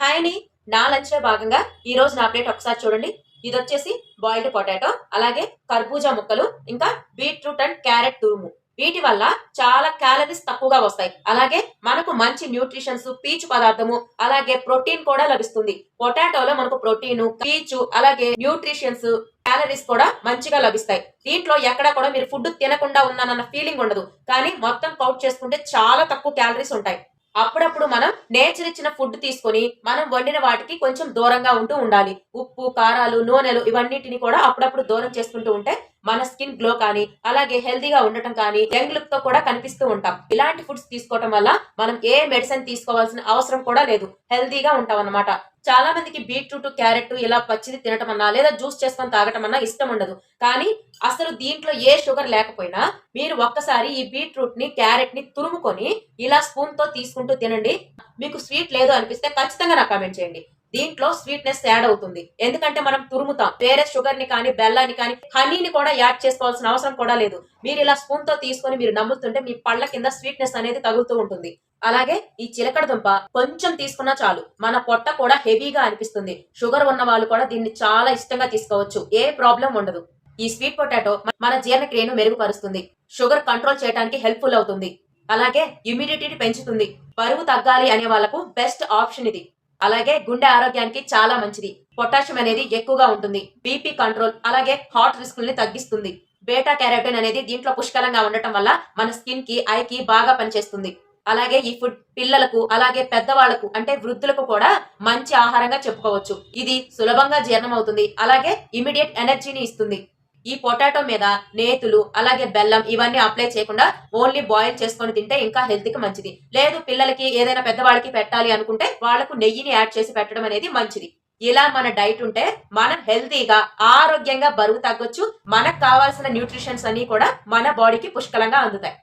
Hi అండి. నా lunch లో భాగంగా ఈ రోజు నా ప్లేట్ ఒకసారి చూడండి. ఇది వచ్చేసి బాయిల్డ్ పొటాటో, అలాగే కర్బూజా ముక్కలు, ఇంకా బీట్రూట్ అండ్ క్యారెట్ తురుము. వీటి వల్ల చాలా క్యాలరీస్ తక్కువగా వస్తాయి. అలాగే మనకు మంచి న్యూట్రిషన్స్, పీచు పదార్థము, అలాగే ప్రోటీన్ కూడా లభిస్తుంది. పొటాటోలో మనకు ప్రోటీన్, పీచు, అలాగే న్యూట్రిషన్స్, క్యాలరీస్ కూడా మంచిగా లభిస్తాయి. దీంట్లో ఎక్కడ కూడా మీరు ఫుడ్ తినకుండా ఉన్నానన్న ఫీలింగ్ ఉండదు. కానీ మొత్తం కౌంట్ చేసుకుంటే చాలా తక్కువ క్యాలరీస్ ఉంటాయి. అప్పుడప్పుడు మనం నేచర్ ఇచ్చిన ఫుడ్ తీసుకొని మనం వండిన వాటికి కొంచెం దూరంగా ఉంటూ ఉండాలి. ఉప్పు, కారాలు, నూనెలు ఇవన్నిటిని కూడా అప్పుడప్పుడు దూరం చేసుకుంటూ ఉంటే మన స్కిన్ గ్లో కానీ, అలాగే హెల్తీగా ఉండటం కానీ, యంగ్ లుక్ తో కూడా కనిపిస్తూ ఉంటాం. ఇలాంటి ఫుడ్స్ తీసుకోవటం వల్ల మనం ఏ మెడిసిన్ తీసుకోవాల్సిన అవసరం కూడా లేదు. హెల్తీగా ఉంటాం అన్నమాట. చాలా మందికి బీట్రూట్, క్యారెట్ ఇలా పచ్చిది తినటం అన్నా లేదా జ్యూస్ చేసుకొని తాగటం అన్నా ఇష్టం ఉండదు. కానీ అసలు దీంట్లో ఏ షుగర్ లేకపోయినా మీరు ఒక్కసారి ఈ బీట్రూట్ ని, క్యారెట్ ని తురుముకొని ఇలా స్పూన్ తో తీసుకుంటూ తినండి. మీకు స్వీట్ లేదు అనిపిస్తే ఖచ్చితంగా నాకు కామెంట్ చేయండి. దీంట్లో స్వీట్నెస్ యాడ్ అవుతుంది. ఎందుకంటే మనం తురుముతాం. వేరే షుగర్ ని కానీ, బెల్లాన్ని కానీ, హనీని కూడా యాడ్ చేసుకోవాల్సిన అవసరం కూడా లేదు. మీరు ఇలా స్పూన్ తో తీసుకొని మీరు నమ్ముతుంటే మీ పళ్ళ కింద స్వీట్నెస్ అనేది తగులుతూ ఉంటుంది. అలాగే ఈ చిలకడ దుంప కొంచెం తీసుకున్నా చాలు, మన పొట్ట కూడా హెవీగా అనిపిస్తుంది. షుగర్ ఉన్న వాళ్ళు కూడా దీన్ని చాలా ఇష్టంగా తీసుకోవచ్చు. ఏ ప్రాబ్లం ఉండదు. ఈ స్వీట్ పొటాటో మన జీర్ణక్రియను మెరుగుపరుస్తుంది. షుగర్ కంట్రోల్ చేయడానికి హెల్ప్ఫుల్ అవుతుంది. అలాగే ఇమ్యూనిటీని పెంచుతుంది. బరువు తగ్గాలి అనే వాళ్ళకు బెస్ట్ ఆప్షన్ ఇది. అలాగే గుండె ఆరోగ్యానికి చాలా మంచిది. పొటాషియం అనేది ఎక్కువగా ఉంటుంది. బీపీ కంట్రోల్, అలాగే హార్ట్ రిస్క్ తగ్గిస్తుంది. బేటా కెరోటిన్ అనేది దీంట్లో పుష్కలంగా ఉండటం వల్ల మన స్కిన్ కి, ఐ కి బాగా పనిచేస్తుంది. అలాగే ఈ ఫుడ్ పిల్లలకు, అలాగే పెద్దవాళ్లకు అంటే వృద్ధులకు కూడా మంచి ఆహారంగా చెప్పుకోవచ్చు. ఇది సులభంగా జీర్ణం అవుతుంది. అలాగే ఇమిడియట్ ఎనర్జీని ఇస్తుంది. ఈ పొటాటో మీద నేతులు, అలాగే బెల్లం ఇవన్నీ అప్లై చేయకుండా ఓన్లీ బాయిల్ చేసుకొని తింటే ఇంకా హెల్త్ కి మంచిది. లేదు పిల్లలకి ఏదైనా పెద్దవాళ్ళకి పెట్టాలి అనుకుంటే వాళ్లకు నెయ్యిని యాడ్ చేసి పెట్టడం అనేది మంచిది. ఇలా మన డైట్ ఉంటే మనం హెల్తీగా, ఆరోగ్యంగా బరువు తగ్గొచ్చు. మనకు కావాల్సిన న్యూట్రిషన్స్ అన్ని కూడా మన బాడీకి పుష్కలంగా అందుతాయి.